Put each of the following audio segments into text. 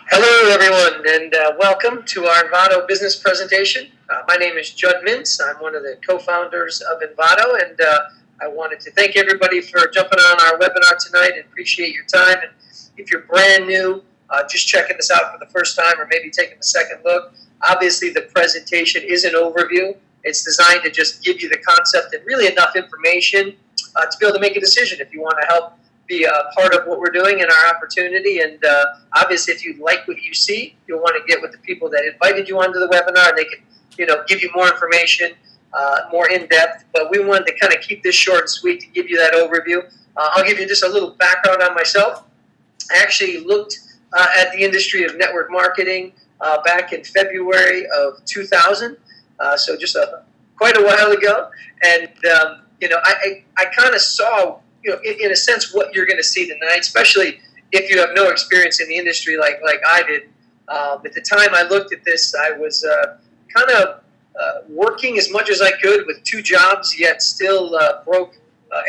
Hello, everyone, and welcome to our Invado business presentation. My name is Judd Mintz. I'm one of the co-founders of Invado, and I wanted to thank everybody for jumping on our webinar tonight and appreciate your time. And if you're brand new, just checking this out for the first time or maybe taking a second look, obviously the presentation is an overview. It's designed to just give you the concept and really enough information to be able to make a decision if you want to help be a part of what we're doing and our opportunity. And obviously, if you like what you see, you'll want to get with the people that invited you onto the webinar. They can, give you more information, more in depth. But we wanted to kind of keep this short and sweet to give you that overview. I'll give you just a little background on myself. I actually looked at the industry of network marketing back in February of 2000, so just quite a while ago. And I kind of saw, in a sense, what you're going to see tonight, especially if you have no experience in the industry like I did. At the time I looked at this, I was kind of working as much as I could with two jobs, yet still broke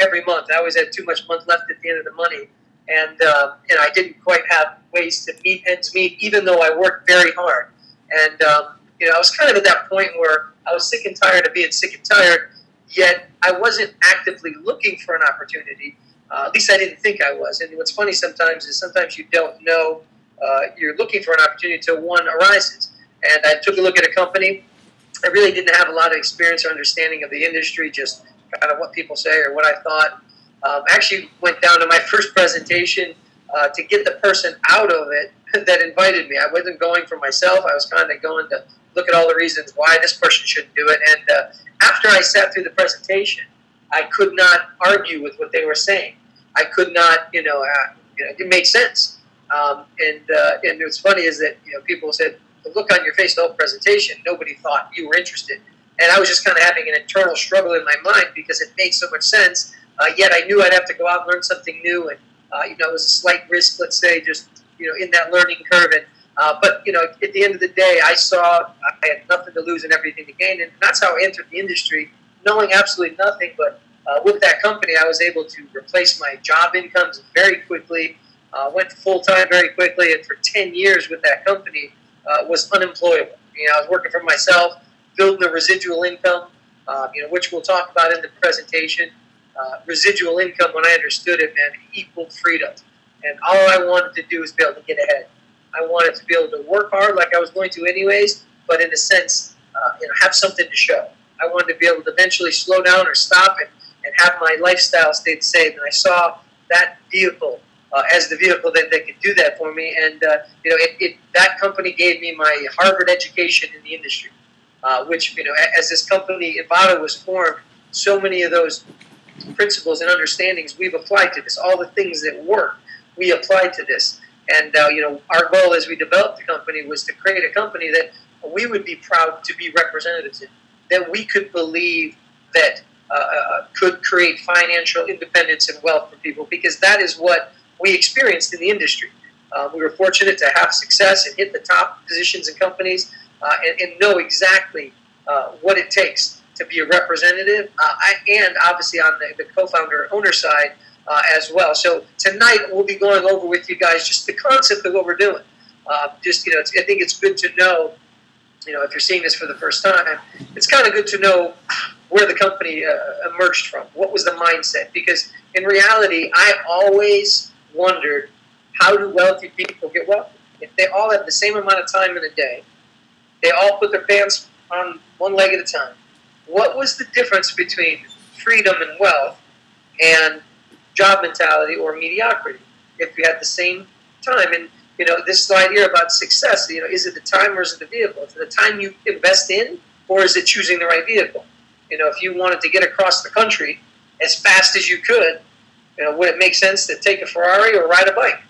every month. I always had too much month left at the end of the money, and I didn't quite have ways to meet ends meet, even though I worked very hard. And I was kind of at that point where I was sick and tired of being sick and tired. Yet I wasn't actively looking for an opportunity. At least I didn't think I was. And what's funny sometimes is sometimes you don't know you're looking for an opportunity until one arises. And I took a look at a company. I really didn't have a lot of experience or understanding of the industry, just kind of what people say or what I thought. Actually went down to my first presentation to get the person out of it that invited me. I wasn't going for myself. I was kind of going to look at all the reasons why this person shouldn't do it. And after I sat through the presentation, I could not argue with what they were saying. I could not, it didn't make sense. And what's funny is that, people said, the look on your face the whole presentation, nobody thought you were interested. And I was just kind of having an internal struggle in my mind because it made so much sense. Yet I knew I'd have to go out and learn something new. And, it was a slight risk, let's say, just, in that learning curve. And, but, at the end of the day, I saw I had nothing to lose and everything to gain. And that's how I entered the industry, knowing absolutely nothing. But with that company, I was able to replace my job incomes very quickly, went full-time very quickly. And for 10 years with that company, was unemployable. I was working for myself, building a residual income, which we'll talk about in the presentation. Residual income, when I understood it, man, equaled freedom. And all I wanted to do was be able to get ahead. I wanted to be able to work hard like I was going to anyways, but in a sense, have something to show. I wanted to be able to eventually slow down or stop and have my lifestyle stay the same. And I saw that vehicle as the vehicle that could do that for me. And, that company gave me my Harvard education in the industry, which, as this company, Invado, was formed, so many of those principles and understandings we've applied to this. All the things that work, we applied to this. And, our goal as we developed the company was to create a company that we would be proud to be representatives in, that we could believe that could create financial independence and wealth for people, because that is what we experienced in the industry. We were fortunate to have success and hit the top positions in companies and know exactly what it takes to be a representative, and obviously on the co-founder owner side, as well. So tonight we'll be going over with you guys just the concept of what we're doing. I think it's good to know, if you're seeing this for the first time, it's kind of good to know where the company emerged from. What was the mindset? Because in reality, I always wondered, how do wealthy people get wealthy? If they all have the same amount of time in a day, they all put their pants on one leg at a time, what was the difference between freedom and wealth and job mentality or mediocrity if you had the same time? And this slide here about success, is it the time or is it the vehicle? Is it the time you invest in, or is it choosing the right vehicle? If you wanted to get across the country as fast as you could, would it make sense to take a Ferrari or ride a bike?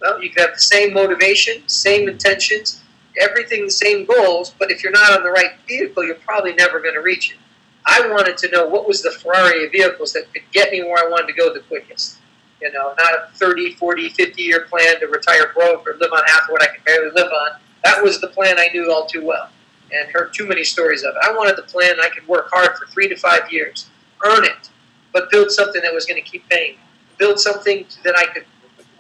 Well, you could have the same motivation, same intentions, everything the same goals, but if you're not on the right vehicle, you're probably never going to reach it. I wanted to know what was the Ferrari of vehicles that could get me where I wanted to go the quickest. Not a 30, 40, 50-year plan to retire broke or live on half of what I can barely live on. That was the plan I knew all too well and heard too many stories of it. I wanted the plan I could work hard for 3 to 5 years, earn it, but build something that was going to keep paying. Build something that I could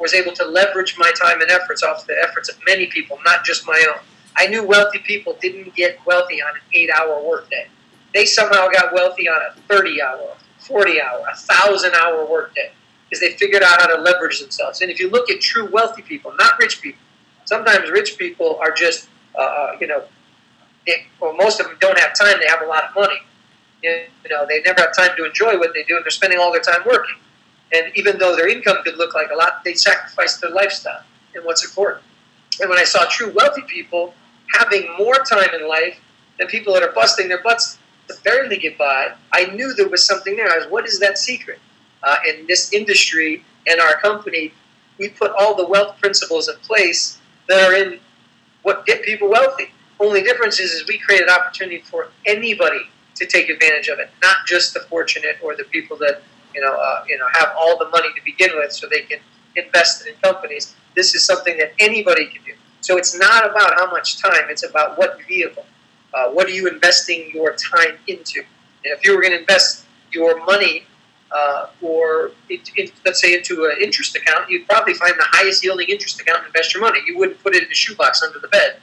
was able to leverage my time and efforts off the efforts of many people, not just my own. I knew wealthy people didn't get wealthy on an 8-hour workday. They somehow got wealthy on a 30-hour, 40-hour, 1,000-hour workday because they figured out how to leverage themselves. And if you look at true wealthy people, not rich people, sometimes rich people are just, well, most of them don't have time. They have a lot of money. They never have time to enjoy what they do, and they're spending all their time working. And even though their income could look like a lot, they sacrifice their lifestyle and what's important. And when I saw true wealthy people having more time in life than people that are busting their butts to barely get by, I knew there was something there. What is that secret? In this industry and our company, we put all the wealth principles in place that are in what get people wealthy. Only difference is we create an opportunity for anybody to take advantage of it, not just the fortunate or the people that have all the money to begin with so they can invest in companies. This is something that anybody can do. So it's not about how much time, it's about what vehicle. What are you investing your time into? And if you were going to invest your money let's say into an interest account, you'd probably find the highest yielding interest account and invest your money. You wouldn't put it in a shoebox under the bed,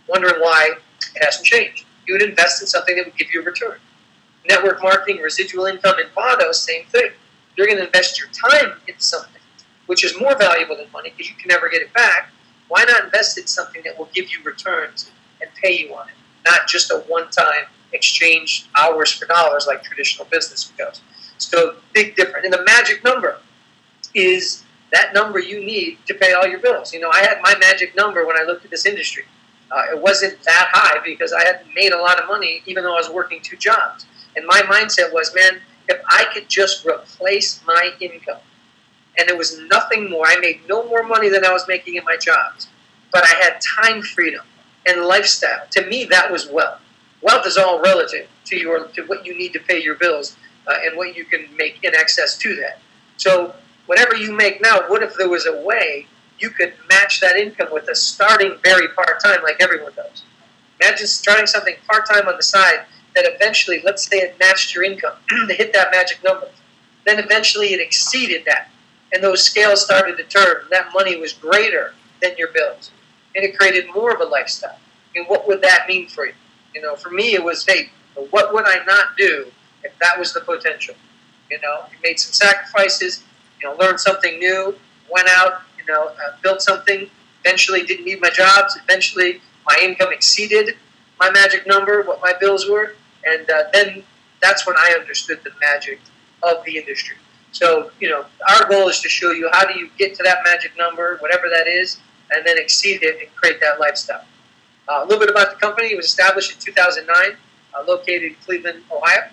wondering why it hasn't changed. You would invest in something that would give you a return. Network marketing, residual income, Invado, same thing. You're going to invest your time into something, which is more valuable than money because you can never get it back. Why not invest in something that will give you returns and pay you on it, not just a one-time exchange hours for dollars like traditional business goes. So big difference. And the magic number is that number you need to pay all your bills. I had my magic number when I looked at this industry. It wasn't that high because I hadn't made a lot of money even though I was working 2 jobs. And my mindset was, man, if I could just replace my income, and it was nothing more, I made no more money than I was making in my jobs, but I had time freedom and lifestyle. To me, that was wealth. Wealth is all relative to what you need to pay your bills and what you can make in excess to that. So whatever you make now, what if there was a way you could match that income with a starting very part-time like everyone does? Imagine starting something part-time on the side that eventually, let's say it matched your income to hit that magic number. Then eventually it exceeded that. And those scales started to turn. That money was greater than your bills. And it created more of a lifestyle. And what would that mean for you? For me, it was, hey, what would I not do if that was the potential? You made some sacrifices, learned something new, went out, built something, eventually didn't need my jobs, eventually my income exceeded my magic number, what my bills were, and then that's when I understood the magic of the industry. So, our goal is to show you how do you get to that magic number, whatever that is, and then exceed it and create that lifestyle. A little bit about the company. It was established in 2009, located in Cleveland, Ohio.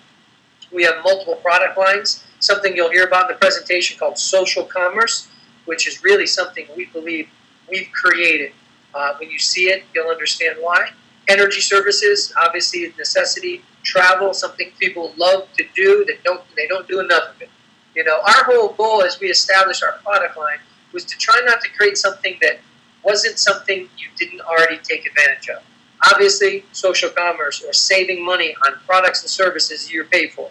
We have multiple product lines, something you'll hear about in the presentation called social commerce, which is really something we believe we've created. When you see it, you'll understand why. Energy services, obviously a necessity. Travel, something people love to do that they don't do enough of it. Our whole goal as we established our product line was to try not to create something that wasn't something you didn't already take advantage of. Obviously, social commerce or saving money on products and services you're paid for.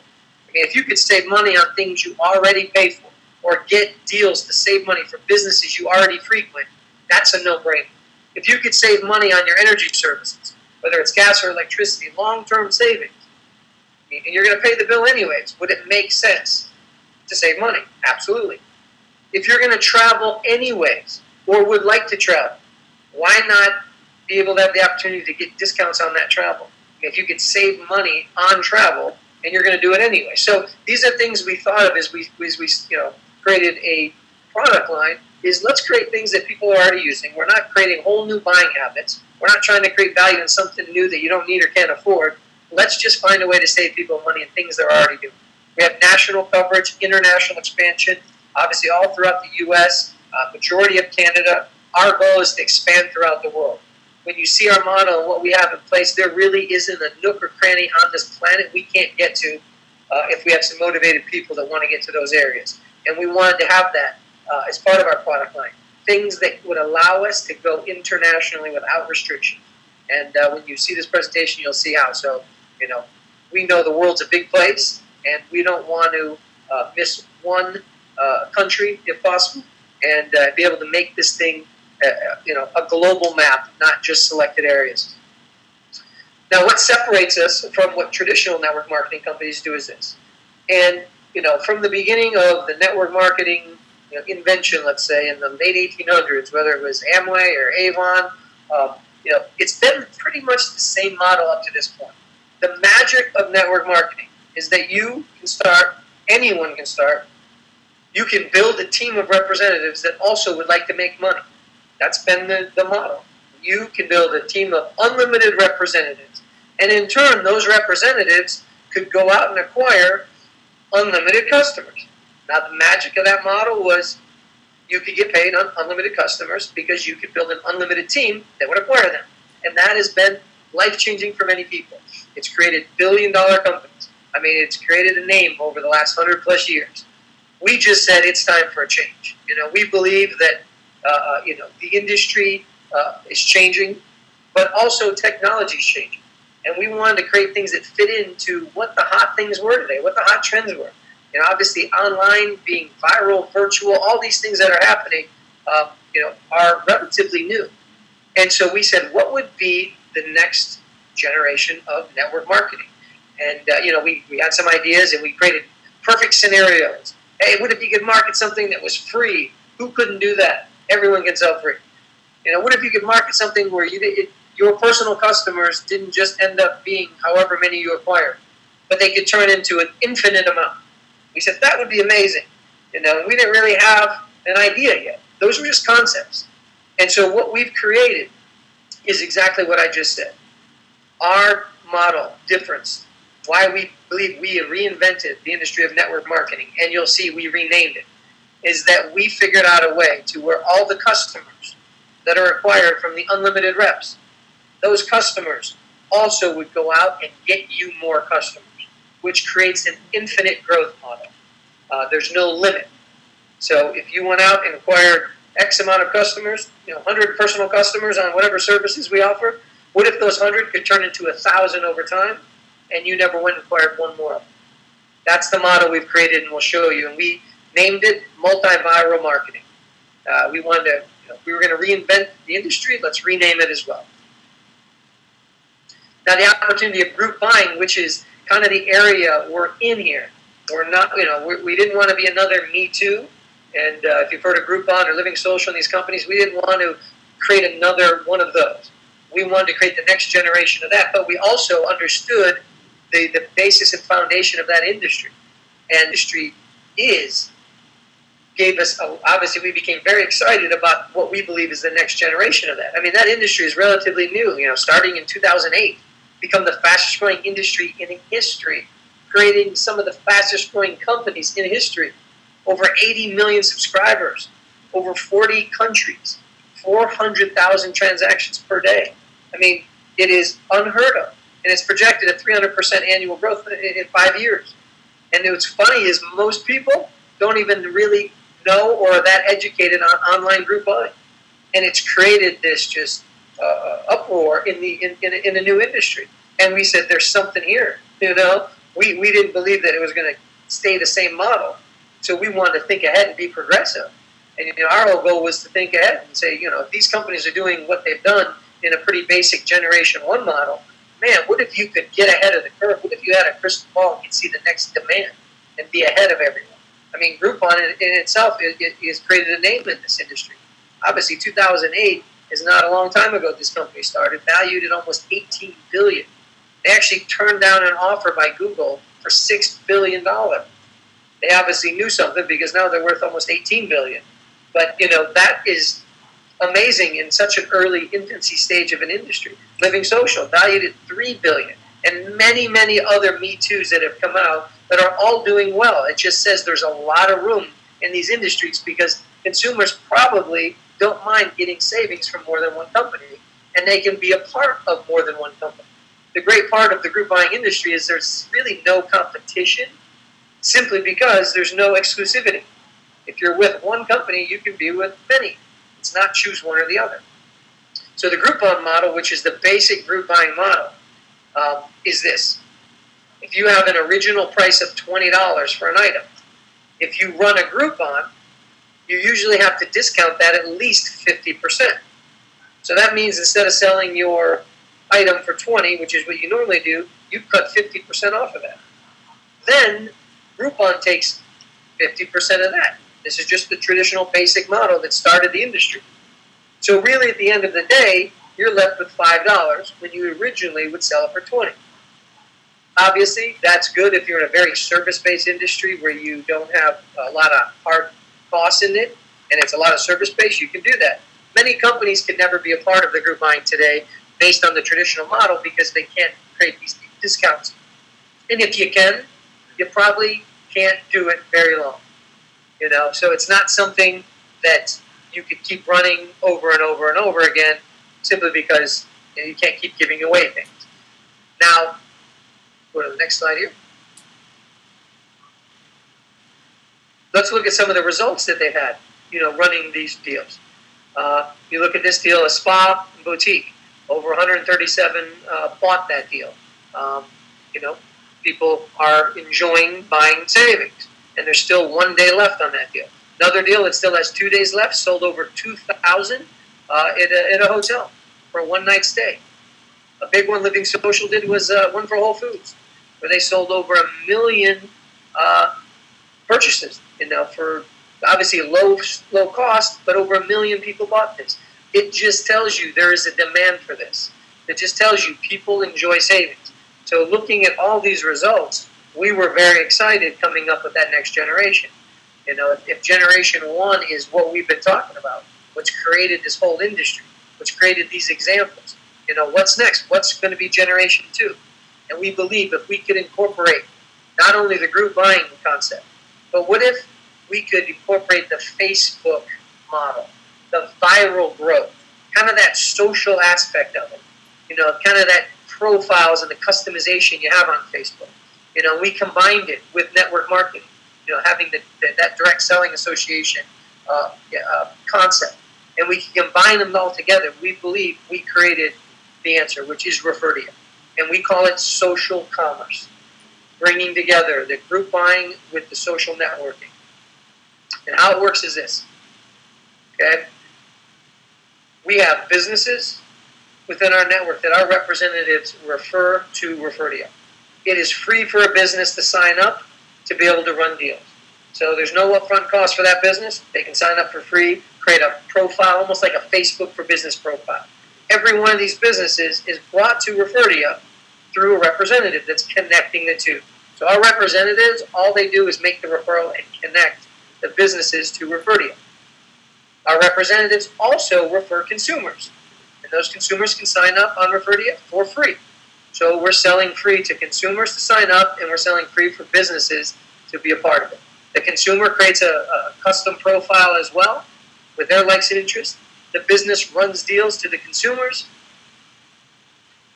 If you could save money on things you already pay for or get deals to save money for businesses you already frequent, that's a no-brainer. If you could save money on your energy services, whether it's gas or electricity, long-term savings, and you're going to pay the bill anyways, would it make sense to save money? Absolutely. If you're going to travel anyways or would like to travel, why not be able to have the opportunity to get discounts on that travel? If you could save money on travel and you're going to do it anyway. So these are things we thought of as we created a product line, is let's create things that people are already using. We're not creating whole new buying habits. We're not trying to create value in something new that you don't need or can't afford. Let's just find a way to save people money in things they're already doing. We have national coverage, international expansion, obviously all throughout the U.S., majority of Canada. Our goal is to expand throughout the world. When you see our model and what we have in place, there really isn't a nook or cranny on this planet we can't get to if we have some motivated people that want to get to those areas. And we wanted to have that as part of our product line. Things that would allow us to go internationally without restriction. And when you see this presentation, you'll see how. So, we know the world's a big place, and we don't want to miss one country if possible. and be able to make this thing, a global map, not just selected areas. Now, what separates us from what traditional network marketing companies do is this. And, from the beginning of the network marketing invention, let's say, in the late 1800s, whether it was Amway or Avon, it's been pretty much the same model up to this point. The magic of network marketing is that you can start, anyone can start, you can build a team of representatives that also would like to make money. That's been the model. You can build a team of unlimited representatives. And in turn, those representatives could go out and acquire unlimited customers. Now, the magic of that model was you could get paid on unlimited customers because you could build an unlimited team that would acquire them. And that has been life-changing for many people. It's created billion-dollar companies. I mean, it's created a name over the last 100-plus years. We just said it's time for a change. We believe that, the industry is changing, but also technology is changing. And we wanted to create things that fit into what the hot things were today, what the hot trends were. Obviously online, being viral, virtual, all these things that are happening, are relatively new. And so we said, what would be the next generation of network marketing? And, we had some ideas and we created perfect scenarios. Hey, what if you could market something that was free? Who couldn't do that? Everyone can sell free. What if you could market something where your personal customers didn't just end up being however many you acquired, but they could turn into an infinite amount? We said that would be amazing. We didn't really have an idea yet. Those were just concepts. And so what we've created is exactly what I just said. Our model difference, why we believe we reinvented the industry of network marketing, and you'll see we renamed it, is that we figured out a way to where all the customers that are acquired from the unlimited reps, those customers also would go out and get you more customers, which creates an infinite growth model. There's no limit. So if you went out and acquired X amount of customers, 100 personal customers on whatever services we offer, what if those 100 could turn into 1,000 over time, and you never went and acquired one more of them? That's the model we've created, and we'll show you. And we named it multi-viral marketing. We wanted to, we were going to reinvent the industry. Let's rename it as well. Now, the opportunity of group buying, which is kind of the area we're in here. We're not, we didn't want to be another Me Too. And if you've heard of Groupon or Living Social in these companies, we didn't want to create another one of those. We wanted to create the next generation of that. But we also understood the basis and foundation of that industry. And industry gave us, obviously we became very excited about what we believe is the next generation of that. I mean, that industry is relatively new, starting in 2008, become the fastest growing industry in history, creating some of the fastest growing companies in history, over 80 million subscribers, over 40 countries, 400,000 transactions per day. I mean, it is unheard of, and it's projected at 300% annual growth in 5 years. And what's funny is most people don't even really know or are that educated on online group buying. And it's created this just uproar in a new industry. And we said, there's something here. We didn't believe that it was going to stay the same model. So we wanted to think ahead and be progressive. And our whole goal was to think ahead and say, if these companies are doing what they've done in a pretty basic Generation 1 model, man, what if you could get ahead of the curve? What if you had a crystal ball and could see the next demand and be ahead of everyone? I mean, Groupon in itself has created a name in this industry. Obviously, 2008 is not a long time ago this company started, valued at almost $18 billion. They actually turned down an offer by Google for $6 billion. They obviously knew something because now they're worth almost $18 billion. But, that is amazing in such an early infancy stage of an industry. Living Social, valued at $3 billion. And many, many other Me Too's that have come out that are all doing well. It just says there's a lot of room in these industries because consumers probably don't mind getting savings from more than one company, and they can be a part of more than one company. The great part of the group buying industry is there's really no competition simply because there's no exclusivity. If you're with one company, you can be with many. It's not choose one or the other. So the Groupon model, which is the basic group buying model, is this. If you have an original price of $20 for an item, if you run a Groupon, you usually have to discount that at least 50%. So that means instead of selling your item for 20, which is what you normally do, you cut 50% off of that. Then Groupon takes 50% of that. This is just the traditional basic model that started the industry. So really, at the end of the day, you're left with $5 when you originally would sell it for 20. Obviously, that's good if you're in a very service-based industry where you don't have a lot of hard costs in it, and it's a lot of service-based. You can do that. Many companies can never be a part of the group buying today based on the traditional model because they can't create these discounts. And if you can, you probably can't do it very long. So it's not something that you could keep running over and over and over again simply because you can't keep giving away things. Now, go to the next slide here. Let's look at some of the results that they've had, running these deals. You look at this deal, a spa and boutique. Over 137 bought that deal. People are enjoying buying savings, and there's still 1 day left on that deal. Another deal that still has 2 days left, sold over 2,000 at a hotel for a one-night stay. A big one Living Social did was one for Whole Foods, where they sold over 1 million purchases, for obviously low cost, but over 1 million people bought this. It just tells you there is a demand for this. It just tells you people enjoy savings. So looking at all these results, we were very excited coming up with that next generation. If generation 1 is what we've been talking about, what's created this whole industry, what's created these examples, what's next? What's going to be generation 2? And we believe if we could incorporate not only the group buying concept, but what if we could incorporate the Facebook model, the viral growth, kind of that social aspect of it, kind of that profiles and the customization you have on Facebook. We combined it with network marketing, having that direct selling association concept. And we can combine them all together. We believe we created the answer, which is Referdia. And we call it social commerce, bringing together the group buying with the social networking. And how it works is this. Okay? We have businesses within our network that our representatives refer to Referdia. It is free for a business to sign up to be able to run deals. So there's no upfront cost for that business. They can sign up for free, create a profile, almost like a Facebook for Business profile. Every one of these businesses is brought to Referdia through a representative that's connecting the two. So our representatives, all they do is make the referral and connect the businesses to Referdia. Our representatives also refer consumers. And those consumers can sign up on Referdia for free. So we're selling free to consumers to sign up, and we're selling free for businesses to be a part of it. The consumer creates a custom profile as well with their likes and interests. The business runs deals to the consumers.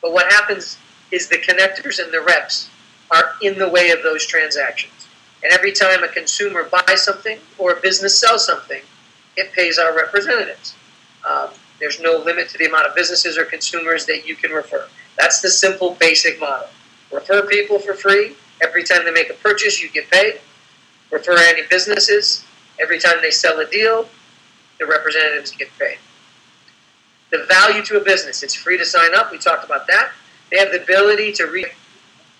But what happens is the connectors and the reps are in the way of those transactions. And every time a consumer buys something or a business sells something, it pays our representatives. There's no limit to the amount of businesses or consumers that you can refer. That's the simple, basic model. Refer people for free. Every time they make a purchase, you get paid. Refer any businesses. Every time they sell a deal, the representatives get paid. The value to a business, it's free to sign up. We talked about that. They have the ability to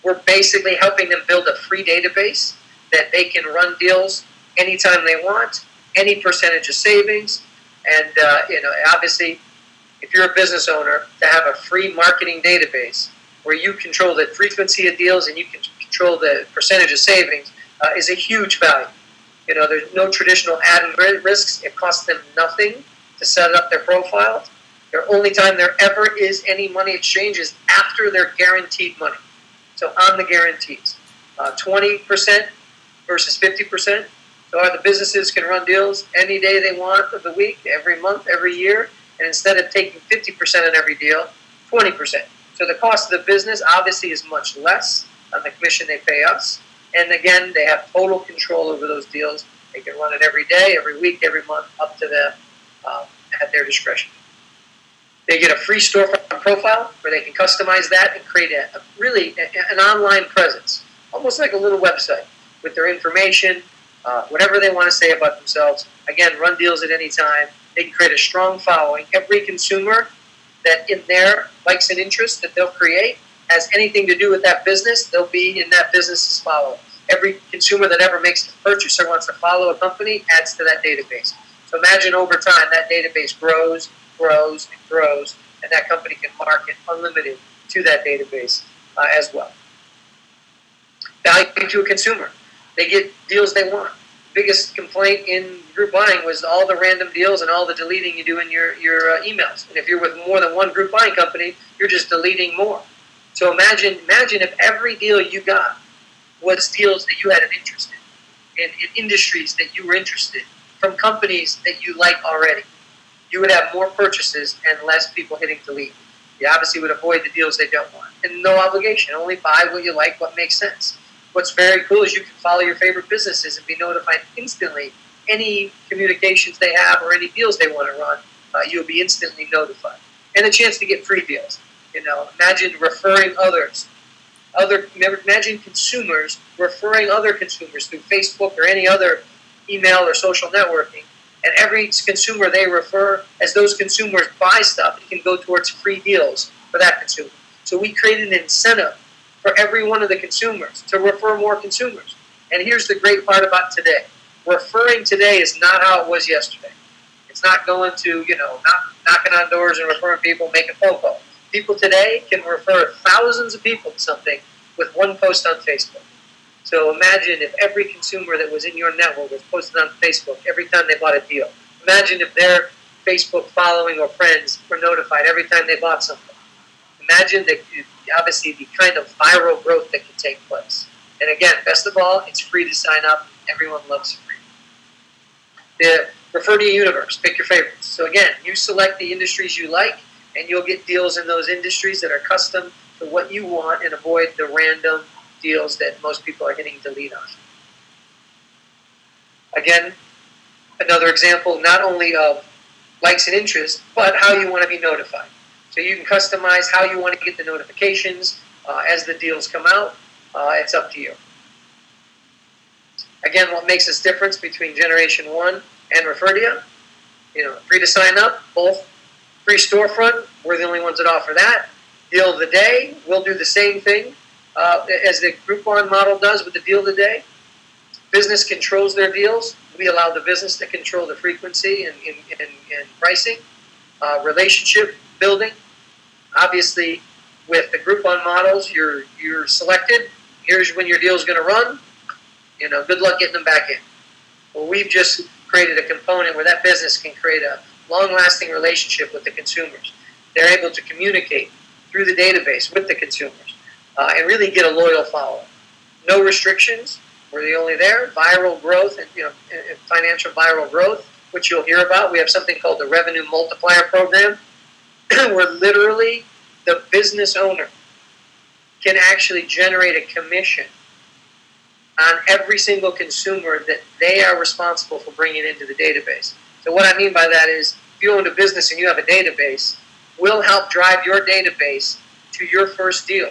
we're basically helping them build a free database that they can run deals anytime they want, any percentage of savings. And, obviously, if you're a business owner, to have a free marketing database where you control the frequency of deals and you can control the percentage of savings is a huge value. There's no traditional added risks. It costs them nothing to set up their profiles. The only time there ever is any money exchange is after their guaranteed money. So on the guarantees, 20% versus 50%. So the businesses can run deals any day they want of the week, every month, every year. And instead of taking 50% on every deal, 20%. So the cost of the business obviously is much less on the commission they pay us. And again, they have total control over those deals. They can run it every day, every week, every month, up to them at their discretion. They get a free storefront profile where they can customize that and create an online presence, almost like a little website with their information, whatever they want to say about themselves. Again, run deals at any time. They can create a strong following. Every consumer that in their likes and interests that they'll create has anything to do with that business, they'll be in that business's follow. Every consumer that ever makes a purchase or wants to follow a company adds to that database. So imagine over time that database grows, grows, and grows, and that company can market unlimited to that database as well. Value to a consumer. They get deals they want. Biggest complaint in group buying was all the random deals and all the deleting you do in your emails. And if you're with more than one group buying company, you're just deleting more. So imagine if every deal you got was deals that you had an interest in industries that you were interested in, from companies that you like already. You would have more purchases and less people hitting delete. You obviously would avoid the deals they don't want. And no obligation. Only buy what you like, what makes sense. What's very cool is you can follow your favorite businesses and be notified instantly. Any communications they have or any deals they want to run, you'll be instantly notified. And a chance to get free deals. Imagine referring others. Imagine consumers referring other consumers through Facebook or any other email or social networking. And every consumer they refer, as those consumers buy stuff, it can go towards free deals for that consumer. So we created an incentive for every one of the consumers to refer more consumers. And here's the great part about today. Referring today is not how it was yesterday. It's not going to, knocking on doors and referring people, making phone calls. People today can refer thousands of people to something with one post on Facebook. So imagine if every consumer that was in your network was posted on Facebook every time they bought a deal. Imagine if their Facebook following or friends were notified every time they bought something. Imagine obviously the kind of viral growth that can take place. And again, best of all, it's free to sign up. Everyone loves free. The Refer to Your universe. Pick your favorites. So again, you select the industries you like, and you'll get deals in those industries that are custom to what you want and avoid the random deals that most people are hitting delete on. Again, another example not only of likes and interests, but how you want to be notified. So you can customize how you want to get the notifications as the deals come out. It's up to you. Again, what makes this difference between Generation 1 and Refer to You? Free to sign up, both free storefront. We're the only ones that offer that. Deal of the day, we'll do the same thing as the Groupon model does with the deal of the day. Business controls their deals. We allow the business to control the frequency and pricing. Relationship building. Obviously, with the Groupon models, you're selected. Here's when your deal is going to run. Good luck getting them back in. Well, we've just created a component where that business can create a long-lasting relationship with the consumers. They're able to communicate through the database with the consumers and really get a loyal follower. No restrictions. We're the only there. Viral growth and financial viral growth, which you'll hear about. We have something called the Revenue Multiplier Program, where literally the business owner can actually generate a commission on every single consumer that they are responsible for bringing into the database. So what I mean by that is, if you own a business and you have a database, we'll help drive your database to your first deal.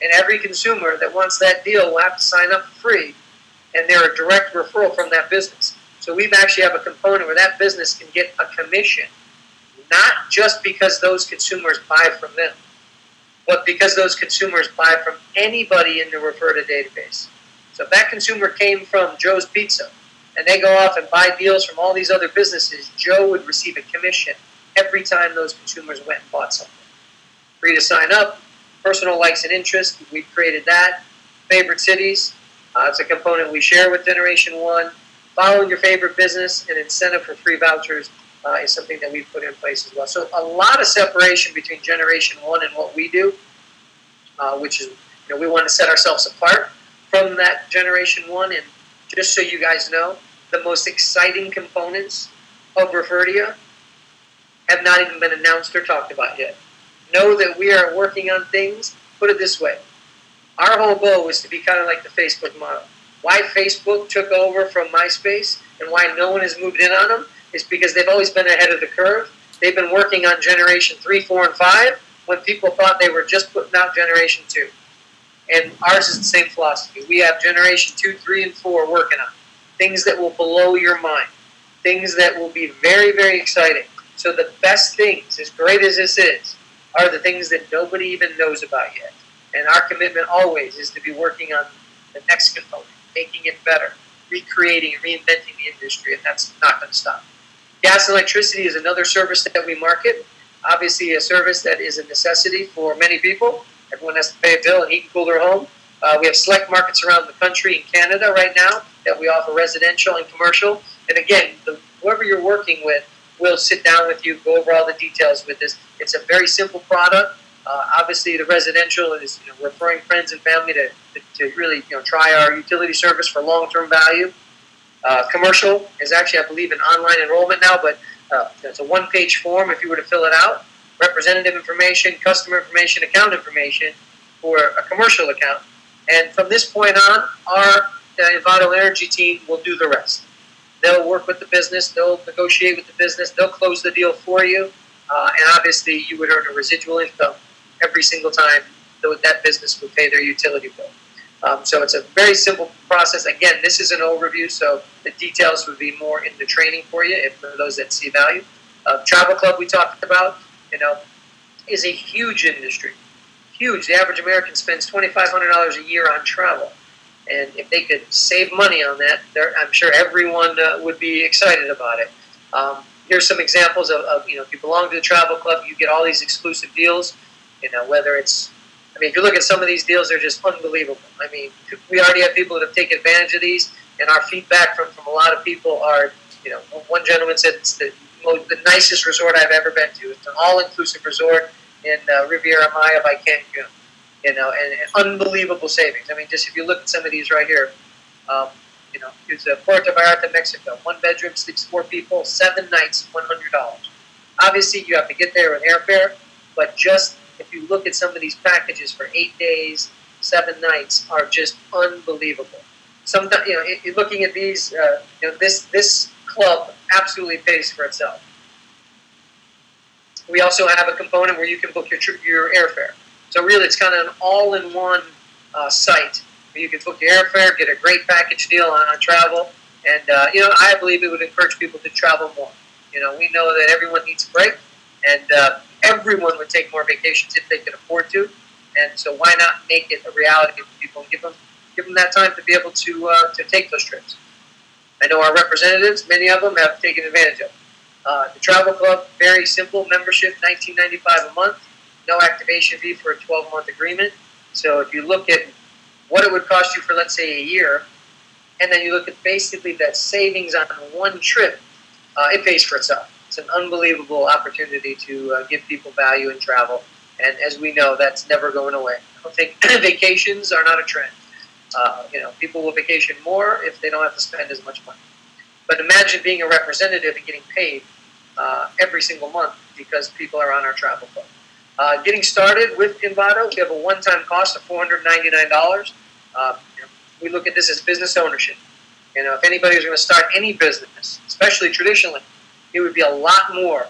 And every consumer that wants that deal will have to sign up for free, and they're a direct referral from that business. So we actually have a component where that business can get a commission, not just because those consumers buy from them, but because those consumers buy from anybody in the Refer to database. So if that consumer came from Joe's Pizza, and they go off and buy deals from all these other businesses, Joe would receive a commission every time those consumers went and bought something. Free to sign up. Personal likes and interests, we've created that. Favorite cities, it's a component we share with Generation 1. Following your favorite business and incentive for free vouchers is something that we've put in place as well. So a lot of separation between Generation 1 and what we do, which is, we want to set ourselves apart from that Generation 1. And just so you guys know, the most exciting components of Refer to You have not even been announced or talked about yet. Know that we are working on things. Put it this way. Our whole goal was to be kind of like the Facebook model. Why Facebook took over from MySpace and why no one has moved in on them is because they've always been ahead of the curve. They've been working on Generation 3, 4, and 5 when people thought they were just putting out Generation 2. And ours is the same philosophy. We have Generation 2, 3, and 4 working on. things that will blow your mind, things that will be very, very exciting. So the best things, as great as this is, are the things that nobody even knows about yet. And our commitment always is to be working on the next component, making it better, recreating and reinventing the industry, and that's not going to stop. Gas and electricity is another service that we market. Obviously, a service that is a necessity for many people. Everyone has to pay a bill and heat and cool their home. We have select markets around the country in Canada right now that we offer residential and commercial. And again, whoever you're working with will sit down with you, go over all the details with this. It's a very simple product. Obviously, the residential is referring friends and family to really try our utility service for long-term value. Commercial is actually, I believe, an online enrollment now, but it's a one-page form if you were to fill it out. Representative information, customer information, account information for a commercial account. And from this point on, our Invado Energy team will do the rest. They'll work with the business, they'll negotiate with the business, they'll close the deal for you, and obviously you would earn a residual income every single time that business would pay their utility bill. So it's a very simple process. Again, this is an overview, so the details would be more in the training for you, if for those that see value. Travel club we talked about, is a huge industry. Huge. The average American spends $2,500 a year on travel. And if they could save money on that, I'm sure everyone would be excited about it. Here's some examples of if you belong to the travel club, you get all these exclusive deals. Whether it's, if you look at some of these deals, they're just unbelievable. We already have people that have taken advantage of these, and our feedback from a lot of people are, one gentleman said it's the nicest resort I've ever been to. It's an all-inclusive resort in Riviera Maya by Cancun. And unbelievable savings. Just if you look at some of these right here, here's Puerto Vallarta, Mexico. 1 bedroom, sleeps 4 people, 7 nights, $100. Obviously, you have to get there with airfare, but just if you look at some of these packages for 8 days, 7 nights, are just unbelievable. Sometimes, looking at these, this club absolutely pays for itself. We also have a component where you can book your airfare. So really, it's kind of an all-in-one site where you can book your airfare, get a great package deal on travel, and I believe it would encourage people to travel more. We know that everyone needs a break, and everyone would take more vacations if they could afford to. And so why not make it a reality for people and give them that time to be able to take those trips? I know our representatives, many of them have taken advantage of it. The travel club, very simple membership, $19.95 a month. No activation fee for a 12-month agreement. So if you look at what it would cost you for, let's say, a year, and then you look at basically that savings on one trip, it pays for itself. It's an unbelievable opportunity to give people value in travel. And as we know, that's never going away. I don't think vacations are not a trend. People will vacation more if they don't have to spend as much money. But imagine being a representative and getting paid every single month because people are on our travel club. Getting started with Invado, we have a one-time cost of $499. We look at this as business ownership. If anybody was going to start any business, especially traditionally, it would be a lot more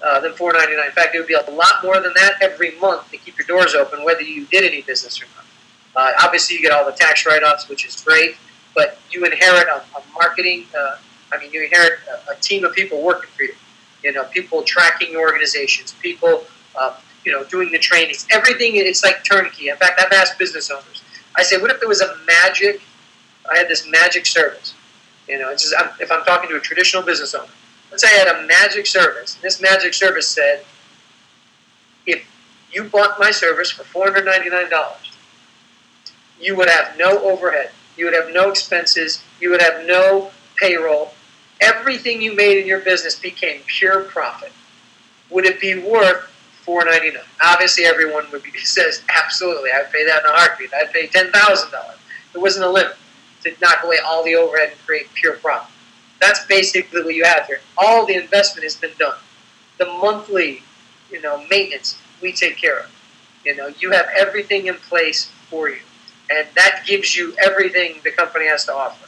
than $499. In fact, it would be a lot more than that every month to keep your doors open, whether you did any business or not. Obviously, you get all the tax write-offs, which is great, but you inherit a marketing. You inherit a team of people working for you. People tracking your organizations, people. Doing the trainings, everything, it's like turnkey. In fact, I've asked business owners, I say, what if there was I had this magic service? If I'm talking to a traditional business owner, let's say I had a magic service. This magic service said, if you bought my service for $499, you would have no overhead, you would have no expenses, you would have no payroll. Everything you made in your business became pure profit. Would it be worth $499? Obviously, everyone says, absolutely, I'd pay that in a heartbeat. I'd pay $10,000. There wasn't a limit to knock away all the overhead and create pure profit. That's basically what you have here. All the investment has been done. The monthly, maintenance, we take care of. You have everything in place for you. And that gives you everything the company has to offer.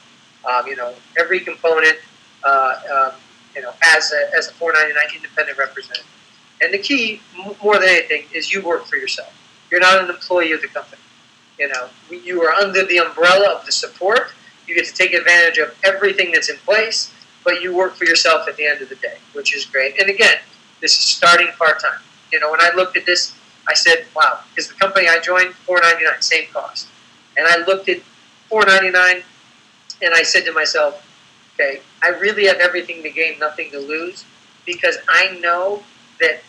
Every component, as a $499 independent representative. And the key, more than anything, is you work for yourself. You're not an employee of the company. You are under the umbrella of the support, You get to take advantage of everything that's in place, but you work for yourself at the end of the day, which is great. And again, this is starting part-time. You know, when I looked at this, I said, wow, because the company I joined, $4.99, same cost. And I looked at $4.99, and I said to myself, okay, I really have everything to gain, nothing to lose, because I know that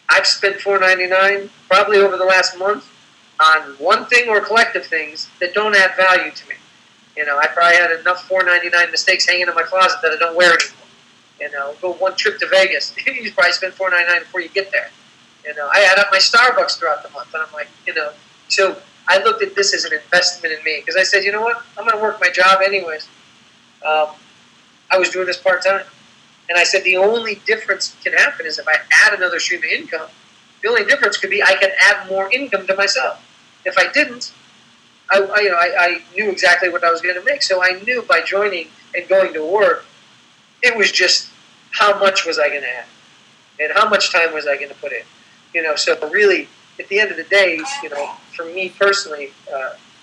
I've spent $4.99 probably over the last month on one thing or collective things that don't add value to me. You know, I probably had enough $4.99 mistakes hanging in my closet that I don't wear anymore. You know, go one trip to Vegas, you probably spend $4.99 before you get there. You know, I add up my Starbucks throughout the month, and I'm like, you know, so I looked at this as an investment in me because I said, you know what, I'm going to work my job anyways. I was doing this part-time. And I said the only difference can happen is if I add another stream of income, the only difference could be I can add more income to myself. If I didn't, I knew exactly what I was going to make. So I knew by joining and going to work, it was just how much was I going to add and how much time was I going to put in. You know, so really, at the end of the day, you know, for me personally,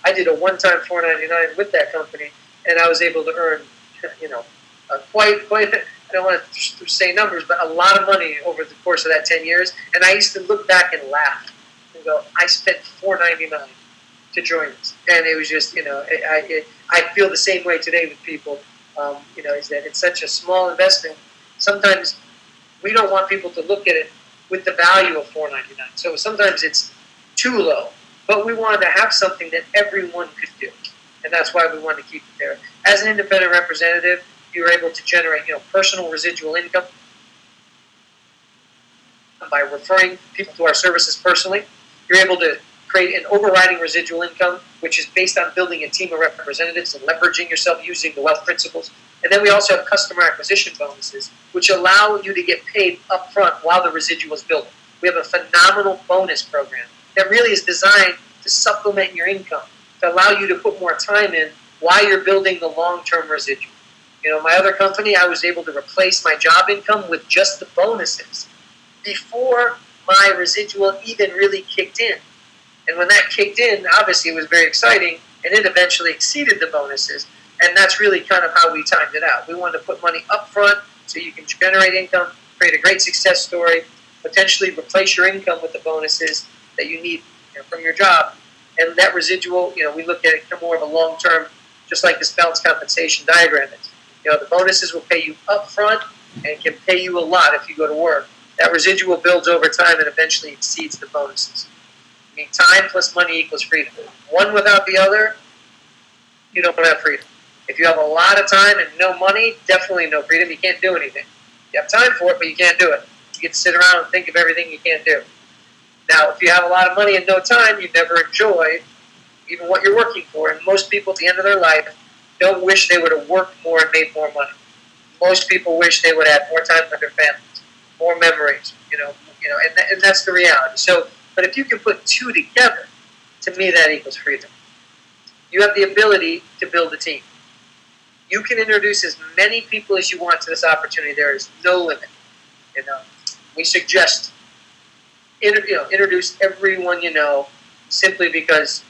I did a one-time $4.99 with that company, and I was able to earn, you know, quite. I don't want to say numbers, but a lot of money over the course of that 10 years. And I used to look back and laugh and go, I spent $4.99 to join this. And it was just, you know, I feel the same way today with people, you know, is that it's such a small investment. Sometimes we don't want people to look at it with the value of $4.99. So sometimes it's too low, but we wanted to have something that everyone could do. And that's why we wanted to keep it there. As an independent representative, you're able to generate, you know, personal residual income by referring people to our services personally. You're able to create an overriding residual income, which is based on building a team of representatives and leveraging yourself using the wealth principles. And then we also have customer acquisition bonuses, which allow you to get paid upfront while the residual is building. We have a phenomenal bonus program that really is designed to supplement your income, to allow you to put more time in while you're building the long-term residual. You know, my other company, I was able to replace my job income with just the bonuses before my residual even really kicked in. And when that kicked in, obviously it was very exciting, and it eventually exceeded the bonuses. And that's really kind of how we timed it out. We wanted to put money up front so you can generate income, create a great success story, potentially replace your income with the bonuses that you need, you know, from your job. And that residual, you know, we look at it more of a long-term, just like this balanced compensation diagram is. You know, the bonuses will pay you up front and can pay you a lot if you go to work. That residual builds over time and eventually exceeds the bonuses. I mean, time plus money equals freedom. One without the other, you don't have freedom. If you have a lot of time and no money, definitely no freedom. You can't do anything. You have time for it, but you can't do it. You get to sit around and think of everything you can't do. Now, if you have a lot of money and no time, you never enjoy even what you're working for. And most people at the end of their life don't wish they would have worked more and made more money. Most people wish they would have more time with their families, more memories, and that's the reality. So, but if you can put two together, to me that equals freedom. You have the ability to build a team. You can introduce as many people as you want to this opportunity. There is no limit. We suggest introduce everyone you know, simply because,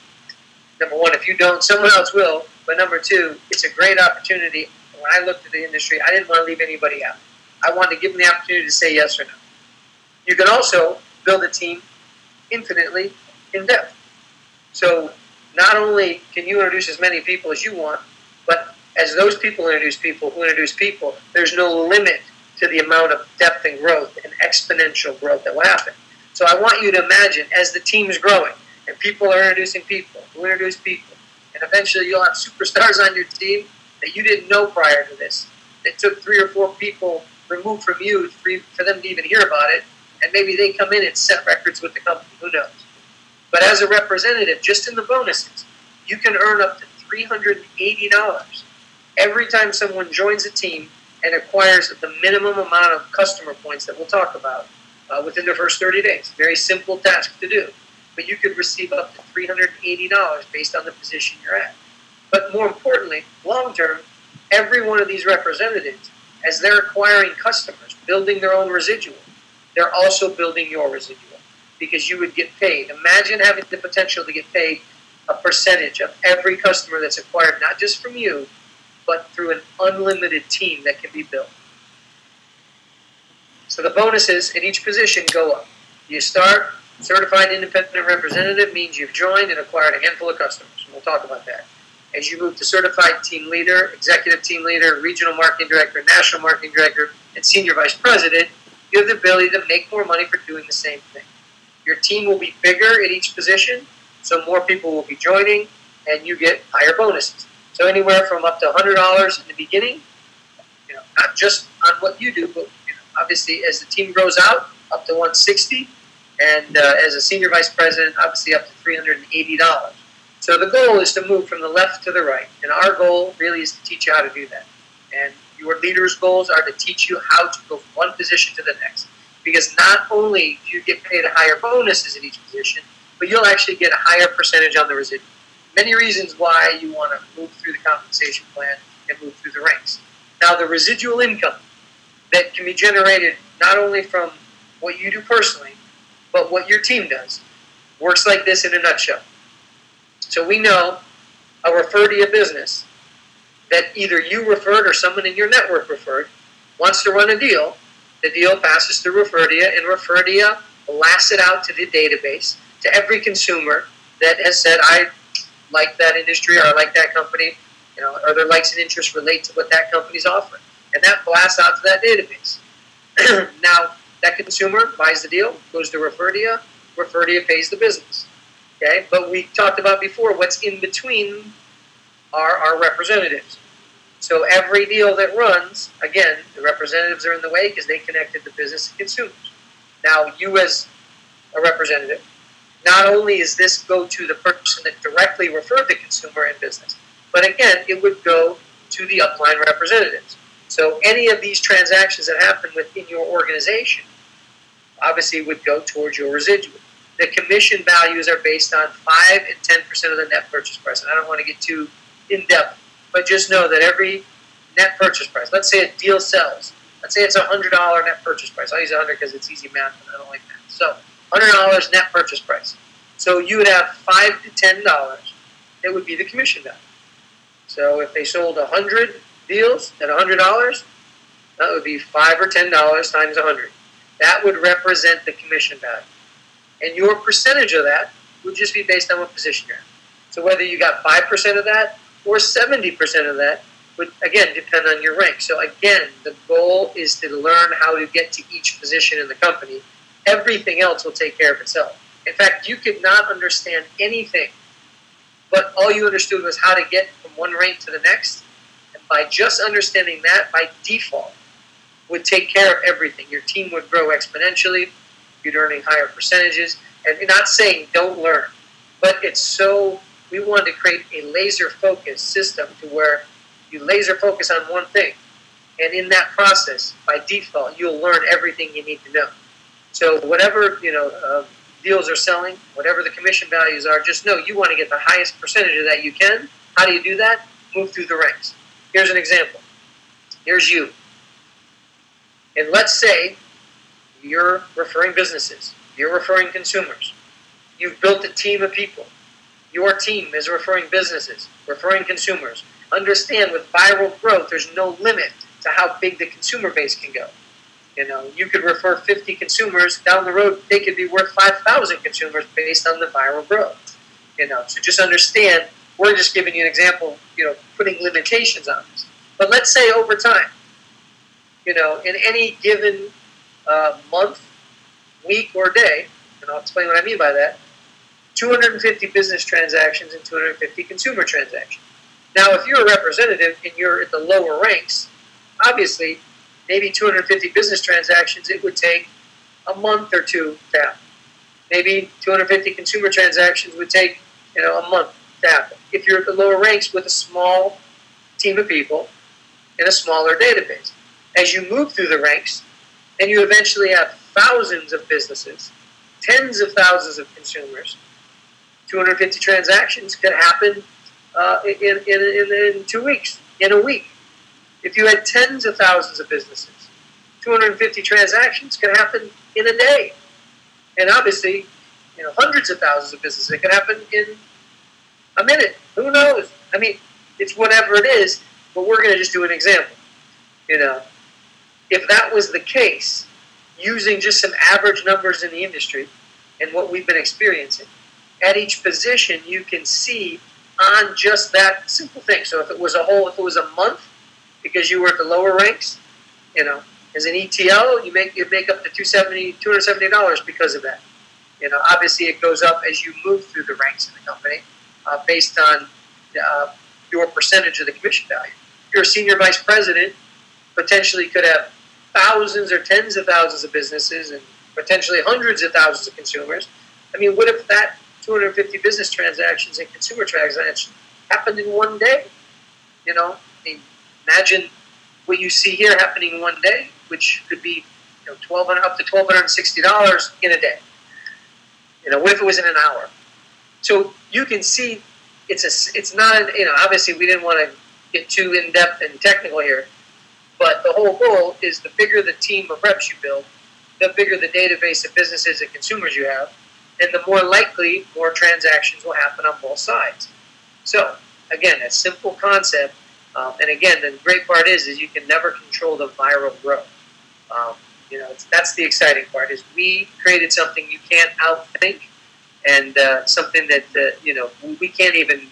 number one, if you don't, someone else will. But number two, it's a great opportunity. When I looked at the industry, I didn't want to leave anybody out. I wanted to give them the opportunity to say yes or no. You can also build a team infinitely in depth. So not only can you introduce as many people as you want, but as those people introduce people who introduce people, there's no limit to the amount of depth and growth and exponential growth that will happen. So I want you to imagine as the team is growing and people are introducing people who introduce people, and eventually you'll have superstars on your team that you didn't know prior to this. It took 3 or 4 people removed from you for them to even hear about it, and maybe they come in and set records with the company. Who knows? But as a representative, just in the bonuses, you can earn up to $380 every time someone joins a team and acquires the minimum amount of customer points that we'll talk about within the first 30 days. Very simple task to do. But you could receive up to $380 based on the position you're at. But more importantly, long term, every one of these representatives, as they're acquiring customers, building their own residual, they're also building your residual because you would get paid. Imagine having the potential to get paid a percentage of every customer that's acquired, not just from you, but through an unlimited team that can be built. So the bonuses at each position go up. You start, certified independent representative means you've joined and acquired a handful of customers. And we'll talk about that. As you move to certified team leader, executive team leader, regional marketing director, national marketing director, and senior vice president, you have the ability to make more money for doing the same thing. Your team will be bigger at each position, so more people will be joining, and you get higher bonuses. So anywhere from up to $100 in the beginning, not just on what you do, but obviously as the team grows out, up to $160, and as a senior vice president, obviously up to $380. So the goal is to move from the left to the right, and our goal really is to teach you how to do that. And your leaders' goals are to teach you how to go from one position to the next. Because not only do you get paid higher bonuses at each position, but you'll actually get a higher percentage on the residual. Many reasons why you want to move through the compensation plan and move through the ranks. Now, the residual income that can be generated not only from what you do personally, but what your team does, works like this in a nutshell. So we know a referred to you business that either you referred or someone in your network referred wants to run a deal. The deal passes through Referdia, and Referdia blasts it out to the database to every consumer that has said, I like that industry or I like that company, or their likes and interests relate to what that company's offering. And that blasts out to that database. Now, that consumer buys the deal, goes to Referdia, Referdia pays the business. Okay? But we talked about before, what's in between are our representatives. So every deal that runs, again, the representatives are in the way because they connected the business and consumers. Now, you as a representative, not only is this go to the person that directly referred the consumer in business, but again, it would go to the upline representatives. So any of these transactions that happen within your organization obviously would go towards your residual. The commission values are based on 5 and 10% of the net purchase price. And I don't want to get too in-depth, but just know that every net purchase price, let's say a deal sells, let's say it's a $100 net purchase price. I'll use 100 because it's easy math and I don't like math. So $100 net purchase price. So you would have $5 to $10 that would be the commission value. So if they sold 100 deals at $100, that would be $5 or $10 times 100. That would represent the commission value. And your percentage of that would just be based on what position you're in. So whether you got 5% of that or 70% of that would, again, depend on your rank. So again, the goal is to learn how to get to each position in the company. Everything else will take care of itself. In fact, you could not understand anything, but all you understood was how to get from one rank to the next. And by just understanding that, by default, would take care of everything. Your team would grow exponentially. You'd earning higher percentages. And you're not saying don't learn, but it's so, we wanted to create a laser-focused system to where you laser focus on one thing. And in that process, by default, you'll learn everything you need to know. So whatever, deals are selling, whatever the commission values are, just know you want to get the highest percentage of that you can. How do you do that? Move through the ranks. Here's an example. Here's you. And let's say you're referring businesses. You're referring consumers. You've built a team of people. Your team is referring businesses, referring consumers. Understand with viral growth, there's no limit to how big the consumer base can go. You could refer 50 consumers down the road. They could be worth 5,000 consumers based on the viral growth. So just understand, we're just giving you an example, putting limitations on this. But let's say over time, in any given month, week, or day, and I'll explain what I mean by that, 250 business transactions and 250 consumer transactions. Now, if you're a representative and you're at the lower ranks, obviously, maybe 250 business transactions, it would take a month or two to happen. Maybe 250 consumer transactions would take, a month to happen. If you're at the lower ranks with a small team of people in a smaller database. As you move through the ranks, then you eventually have thousands of businesses, tens of thousands of consumers. 250 transactions could happen in 2 weeks, in a week. If you had tens of thousands of businesses, 250 transactions could happen in a day. And obviously, hundreds of thousands of businesses. It could happen in a minute. Who knows? I mean, it's whatever it is, but we're going to just do an example. You know, if that was the case, using just some average numbers in the industry and what we've been experiencing, at each position you can see on just that simple thing. So if it was a month, because you were at the lower ranks, you know, as an ETL, you make up to $270 because of that. You know, obviously it goes up as you move through the ranks in the company based on your percentage of the commission value. If you're a senior vice president, potentially could have thousands or tens of thousands of businesses and potentially hundreds of thousands of consumers. I mean, what if that 250 business transactions and consumer transactions happened in one day? You know, I mean, imagine what you see here happening in one day, which could be up to $1,260 in a day. You know, what if it was in an hour? So you can see it's not, obviously we didn't want to get too in-depth and technical here, but the whole goal is the bigger the team of reps you build, the bigger the database of businesses and consumers you have, and the more likely more transactions will happen on both sides. So, again, a simple concept, and again, the great part is you can never control the viral growth. That's the exciting part, is we created something you can't outthink, and something that, we can't even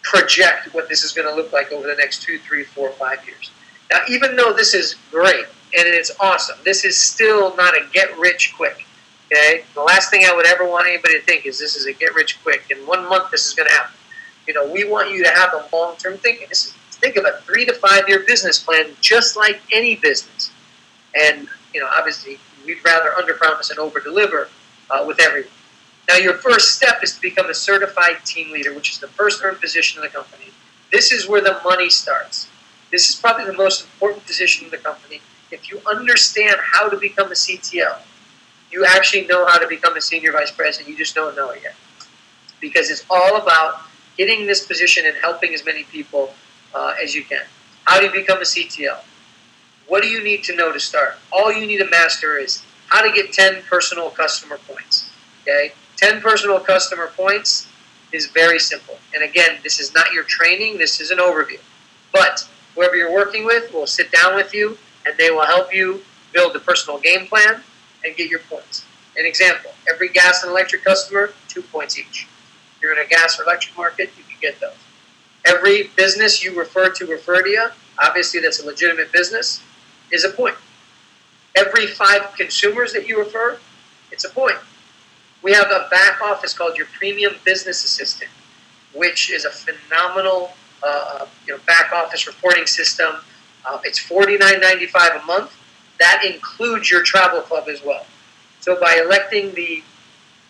project what this is going to look like over the next 2, 3, 4, 5 years. Now, even though this is great and it's awesome, this is still not a get-rich-quick. Okay, the last thing I would ever want anybody to think is this is a get-rich-quick. In 1 month, this is going to happen. You know, we want you to have a long-term thinking. Think of a 3 to 5 year business plan, just like any business. And obviously, we'd rather under-promise and over-deliver with everyone. Now, your first step is to become a certified team leader, which is the first earned position in the company. This is where the money starts. This is probably the most important position in the company. If you understand how to become a CTL, you actually know how to become a senior vice president. You just don't know it yet. Because it's all about getting this position and helping as many people as you can. How do you become a CTL? What do you need to know to start? All you need to master is how to get 10 personal customer points. Okay? 10 personal customer points is very simple. And again, this is not your training. This is an overview. But whoever you're working with will sit down with you, and they will help you build a personal game plan and get your points. An example, every gas and electric customer, 2 points each. If you're in a gas or electric market, you can get those. Every business you refer to you, obviously that's a legitimate business, is a point. Every 5 consumers that you refer, it's a point. We have a back office called your Premium Business Assistant, which is a phenomenal back office reporting system. It's $49.95 a month. That includes your travel club as well. So by electing the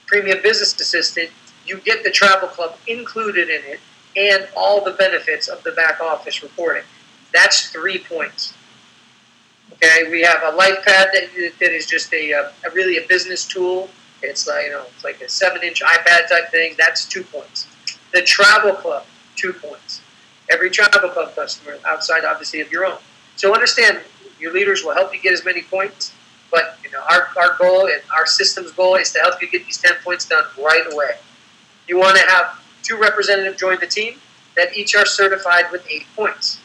Premium Business Assistant, you get the travel club included in it and all the benefits of the back office reporting. That's 3 points. Okay, we have a LifePad that is just really a business tool. It's like a 7-inch iPad type thing. That's 2 points. The travel club, 2 points. Every travel club customer, outside obviously of your own. So understand, your leaders will help you get as many points, but our goal and our system's goal is to help you get these 10 points done right away. You want to have 2 representatives join the team that each are certified with 8 points.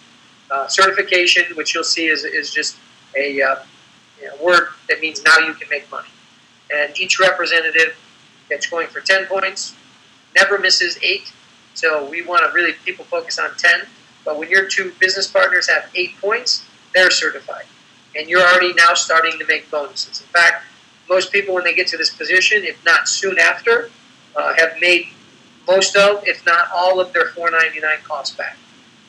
Certification, which you'll see is just a word that means now you can make money. And each representative that's going for 10 points never misses 8. So we want to really, people focus on 10. But when your 2 business partners have 8 points, they're certified. And you're already now starting to make bonuses. In fact, most people, when they get to this position, if not soon after, have made most of, if not all of their $4.99 costs back.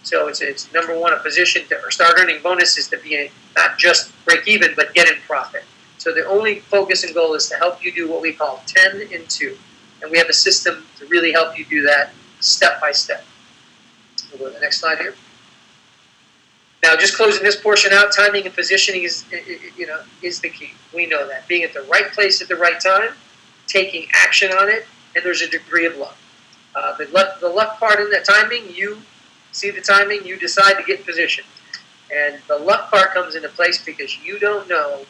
So it's number one, a position to start earning bonuses to be not just break even, but get in profit. So the only focus and goal is to help you do what we call 10 in 2. And we have a system to really help you do that step by step. We'll go to the next slide here. Now, just closing this portion out, timing and positioning is the key. We know that. Being at the right place at the right time, taking action on it, and there's a degree of luck. The luck part in the timing, you see the timing, you decide to get in position. And the luck part comes into place because you don't know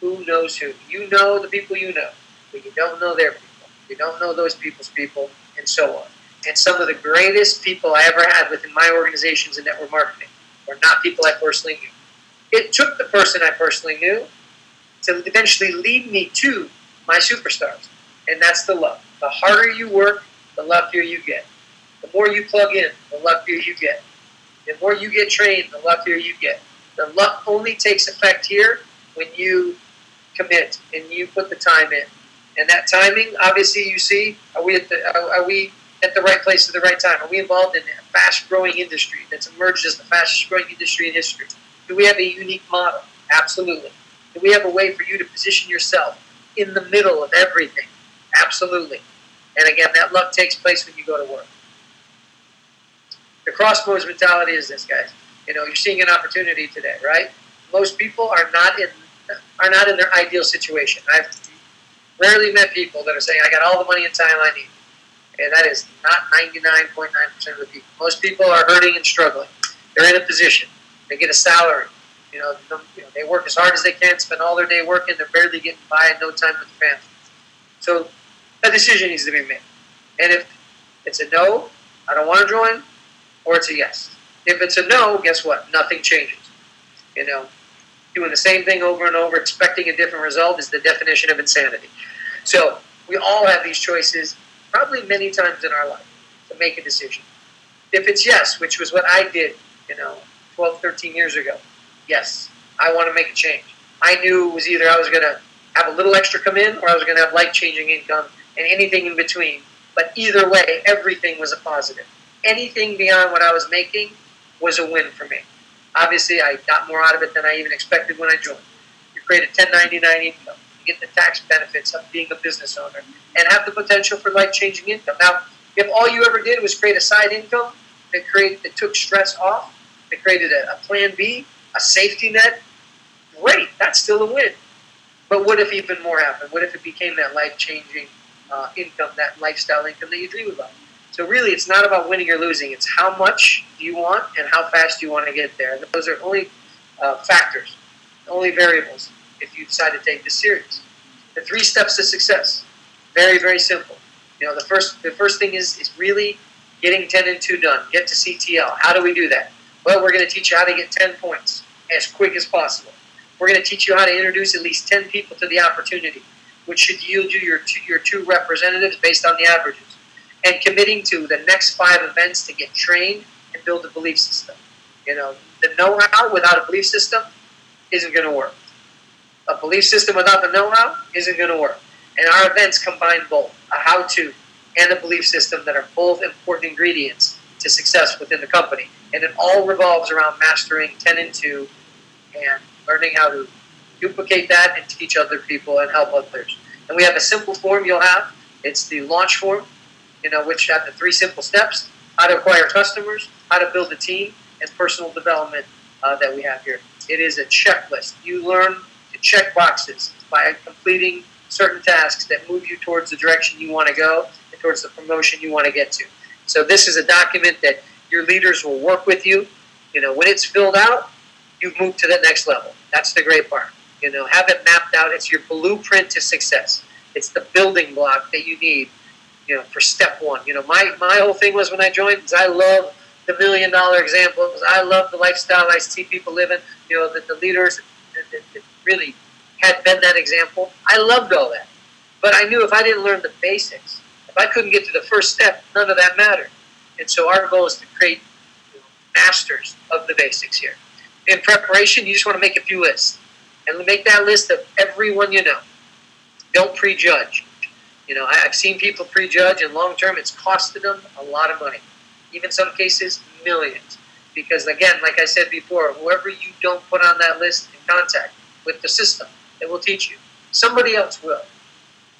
who knows who. You know the people you know, but you don't know their people. You don't know those people's people, and so on. And some of the greatest people I ever had within my organizations in network marketing were not people I personally knew. It took the person I personally knew to eventually lead me to my superstars. And that's the luck. The harder you work, the luckier you get. The more you plug in, the luckier you get. The more you get trained, the luckier you get. The luck only takes effect here when you commit and you put the time in. And that timing, obviously, you see, are we at the right place at the right time? Are we involved in a fast-growing industry that's emerged as the fastest-growing industry in history? Do we have a unique model? Absolutely. Do we have a way for you to position yourself in the middle of everything? Absolutely. And again, that luck takes place when you go to work. The crossroads mentality is this, guys. You're seeing an opportunity today, right? Most people are not in their ideal situation. I've rarely met people that are saying, I got all the money and time I need. And that is not 99.9% of the people. Most people are hurting and struggling. They're in a position. They get a salary. They work as hard as they can, spend all their day working. They're barely getting by and no time with their family. So a decision needs to be made. And if it's a no, I don't want to join, or it's a yes. If it's a no, guess what? Nothing changes. Doing the same thing over and over, expecting a different result is the definition of insanity. So we all have these choices probably many times in our life to make a decision. If it's yes, which was what I did, 12, 13 years ago, yes, I want to make a change. I knew it was either I was going to have a little extra come in or I was going to have life-changing income and anything in between. But either way, everything was a positive. Anything beyond what I was making was a win for me. Obviously, I got more out of it than I even expected when I joined. You create a 1099 income. You get the tax benefits of being a business owner and have the potential for life-changing income. Now, if all you ever did was create a side income that took stress off, that created a plan B, a safety net, great, that's still a win. But what if even more happened? What if it became that life-changing income, that lifestyle income that you dream about? So really, it's not about winning or losing. It's how much do you want and how fast do you want to get there. And those are only factors, only variables if you decide to take this serious. The 3 steps to success, very, very simple. The first thing is really getting 10 and 2 done. Get to CTL. How do we do that? Well, we're going to teach you how to get 10 points as quick as possible. We're going to teach you how to introduce at least 10 people to the opportunity, which should yield you your 2 representatives based on the averages. And committing to the next 5 events to get trained and build a belief system. The know-how without a belief system isn't going to work. A belief system without the know-how isn't going to work. And our events combine both, a how-to and a belief system that are both important ingredients to success within the company. And it all revolves around mastering 10 and 2 and learning how to duplicate that and teach other people and help others. And we have a simple form you'll have. It's the launch form, which have the 3 simple steps: how to acquire customers, how to build a team, and personal development that we have here. It is a checklist. You learn to check boxes by completing certain tasks that move you towards the direction you want to go and towards the promotion you want to get to. So this is a document that your leaders will work with you. When it's filled out, you've moved to the next level. That's the great part. Have it mapped out. It's your blueprint to success. It's the building block that you need, for step 1. My whole thing was when I joined is I love the $1 million examples. I love the lifestyle I see people living, that the leaders that really had been that example. I loved all that. But I knew if I didn't learn the basics, if I couldn't get to the first step, none of that mattered. And so our goal is to create masters of the basics here. In preparation, you just want to make a few lists. And make that list of everyone you know. Don't prejudge. I've seen people prejudge, and long term, it's costed them a lot of money. Even some cases, millions. Because again, like I said before, whoever you don't put on that list in contact with the system that will teach you, somebody else will.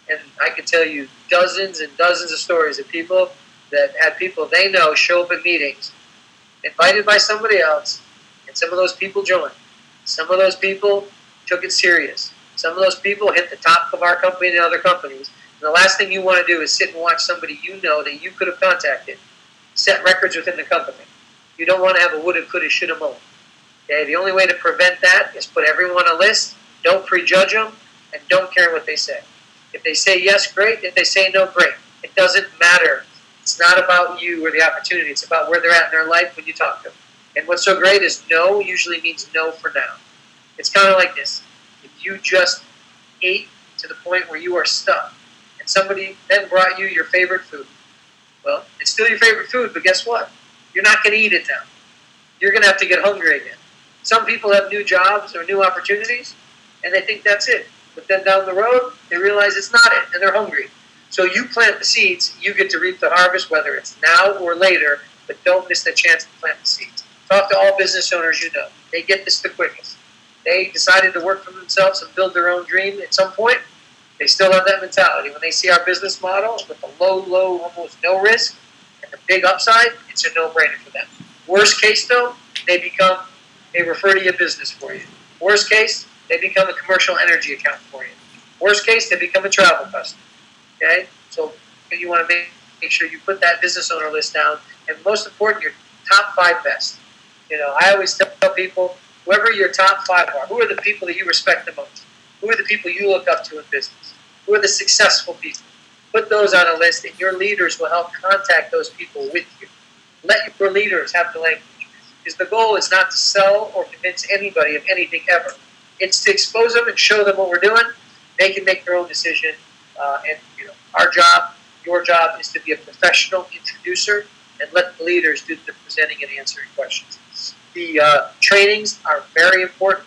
And I can tell you dozens and dozens of stories of people that had people they know show up at meetings, invited by somebody else, and some of those people joined. Some of those people took it serious. Some of those people hit the top of our company and other companies. And the last thing you want to do is sit and watch somebody you know that you could have contacted set records within the company. You don't want to have a woulda, coulda, shoulda moment. Okay? The only way to prevent that is put everyone on a list, don't prejudge them, and don't care what they say. If they say yes, great. If they say no, great. It doesn't matter It's not about you or the opportunity. It's about where they're at in their life when you talk to them. And what's so great is no usually means no for now. It's kind of like this. If you just ate to the point where you are stuffed, and somebody then brought you your favorite food, well, it's still your favorite food, but guess what? You're not going to eat it now. You're going to have to get hungry again. Some people have new jobs or new opportunities, and they think that's it. But then down the road, they realize it's not it, and they're hungry. So you plant the seeds, you get to reap the harvest, whether it's now or later, but don't miss the chance to plant the seeds. Talk to all business owners you know. They get this the quickest. They decided to work for themselves and build their own dream at some point. They still have that mentality. When they see our business model with the low, almost no risk, and the big upside, it's a no-brainer for them. Worst case, though, they refer to your business for you. Worst case, they become a commercial energy account for you. Worst case, they become a travel customer. Okay? So you want to make sure you put that business owner list down, and most important, your top 5 best. I always tell people, whoever your top 5 are, who are the people that you respect the most? Who are the people you look up to in business? Who are the successful people? Put those on a list, and your leaders will help contact those people with you. Let your leaders have the language. Because the goal is not to sell or convince anybody of anything ever. It's to expose them and show them what we're doing. They can make their own decision. Our job, your job, is to be a professional introducer and let the leaders do the presenting and answering questions. The trainings are very important.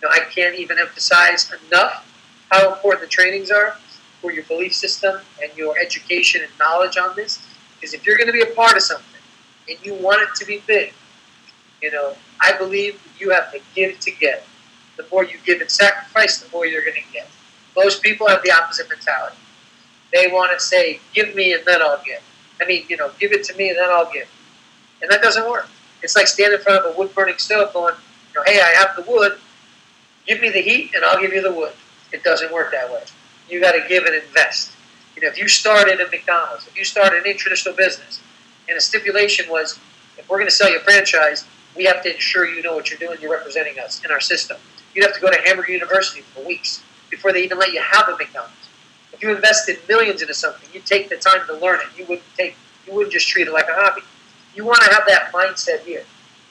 I can't even emphasize enough how important the trainings are for your belief system and your education and knowledge on this. Because if you're going to be a part of something and you want it to be big, I believe you have to give to get. The more you give and sacrifice, the more you're going to get. Most people have the opposite mentality. They want to say, give me and then I'll give. Give it to me and then I'll give. And that doesn't work. It's like standing in front of a wood-burning stove going, hey, I have the wood. Give me the heat and I'll give you the wood. It doesn't work that way. You got to give and invest. If you started at McDonald's, if you started any traditional business, and the stipulation was, if we're going to sell you a franchise, we have to ensure you know what you're doing, you're representing us in our system. You'd have to go to Hamburger University for weeks before they even let you have a McDonald's. If you invested millions into something, you'd take the time to learn it. You wouldn't just treat it like a hobby. You want to have that mindset here.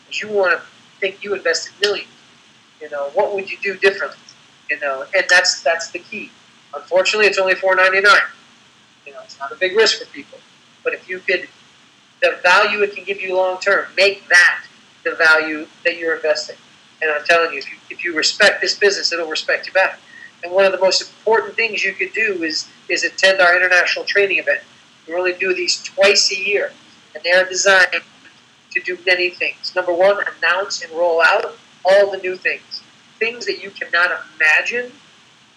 Because you want to think you invested millions. What would you do differently? And that's the key. Unfortunately, it's only $4.99. It's not a big risk for people. But if you could, the value it can give you long term, make that the value that you're investing. And I'm telling you, if you respect this business, it'll respect you back. And one of the most important things you could do is attend our international training event. We only do these twice a year, and they're designed to do many things. Number one, announce and roll out all the new things. Things that you cannot imagine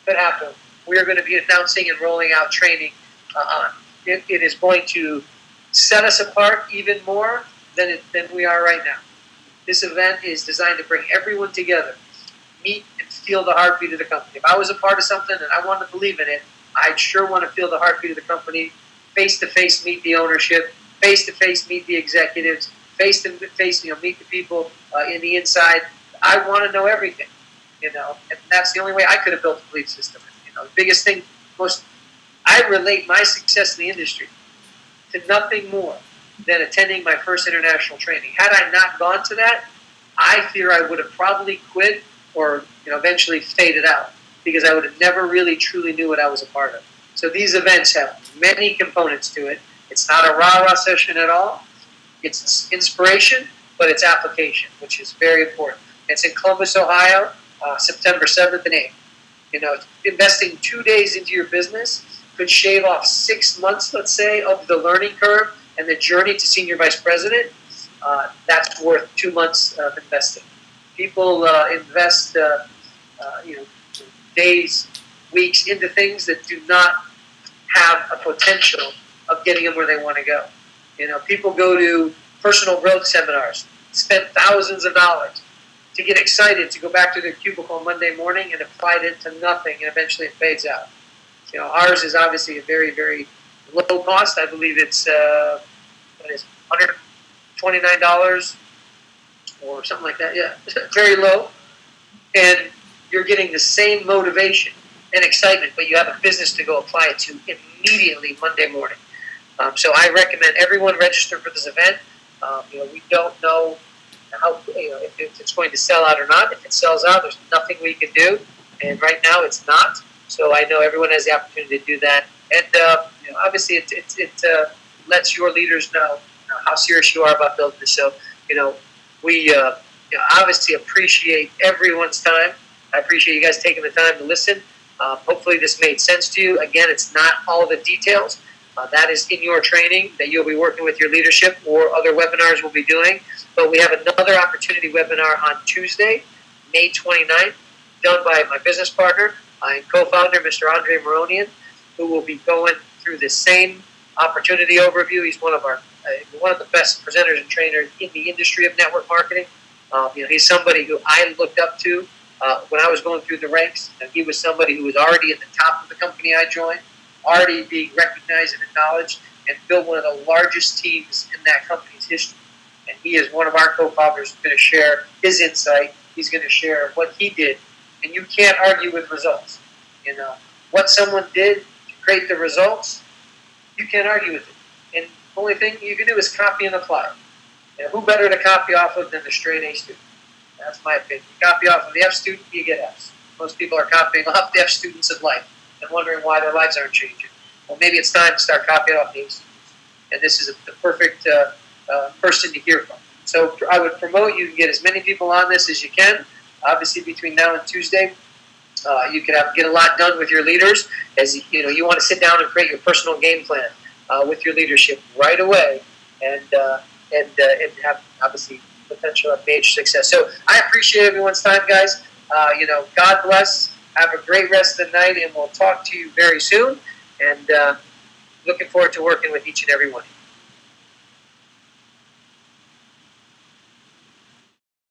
could happen. We are going to be announcing and rolling out training on. It is going to set us apart even more than we are right now. This event is designed to bring everyone together, meet and feel the heartbeat of the company. If I was a part of something and I wanted to believe in it, I'd sure want to feel the heartbeat of the company, face-to-face meet the ownership, face-to-face meet the executives, face-to-face meet the people in the inside. I want to know everything, and that's the only way I could have built a belief system. The biggest thing, I relate my success in the industry to nothing more than attending my first international training. Had I not gone to that, I fear I would have probably quit or eventually faded out because I would have never really truly knew what I was a part of. So these events have many components to it. It's not a rah-rah session at all. It's inspiration, but it's application, which is very important. It's in Columbus, Ohio, September 7th and 8th. Investing 2 days into your business could shave off 6 months, let's say, of the learning curve and the journey to senior vice president. That's worth 2 months of investing. People invest, days, weeks into things that do not have a potential of getting them where they want to go. People go to personal growth seminars, spend thousands of dollars to get excited to go back to their cubicle Monday morning and apply it to nothing, and eventually it fades out. Ours is obviously a very, very low cost. I believe it's $129 or something like that. Yeah, very low. And you're getting the same motivation and excitement, but you have a business to go apply it to immediately Monday morning. So I recommend everyone register for this event. We don't know how if it's going to sell out or not. If it sells out, there's nothing we can do, and right now it's not. So I know everyone has the opportunity to do that, and obviously it lets your leaders know how serious you are about building this. So we obviously appreciate everyone's time. I appreciate you guys taking the time to listen. Hopefully this made sense to you. Again, it's not all the details. That is in your training that you'll be working with your leadership or other webinars we'll be doing. But we have another opportunity webinar on Tuesday, May 29th, done by my business partner and co-founder, Mr. Andre Maronian, who will be going through the same opportunity overview. He's one of the best presenters and trainers in the industry of network marketing. He's somebody who I looked up to when I was going through the ranks. And he was somebody who was already at the top of the company I joined, already being recognized and acknowledged, and built one of the largest teams in that company's history. And he is one of our co-founders who's going to share his insight. He's going to share what he did. And you can't argue with results. What someone did to create the results, you can't argue with it. And the only thing you can do is copy and apply. Who better to copy off of than the straight A student? That's my opinion. You copy off of the F student, you get Fs. Most people are copying off the F students of life and wondering why their lives aren't changing. Well, maybe it's time to start copying off the A students. And this is the perfect person to hear from. So I would promote you can get as many people on this as you can. Obviously, between now and Tuesday, you can get a lot done with your leaders. As you want to sit down and create your personal game plan with your leadership right away, and have obviously potential of major success. So I appreciate everyone's time, guys. God bless. Have a great rest of the night, and we'll talk to you very soon. And looking forward to working with each and every one of you.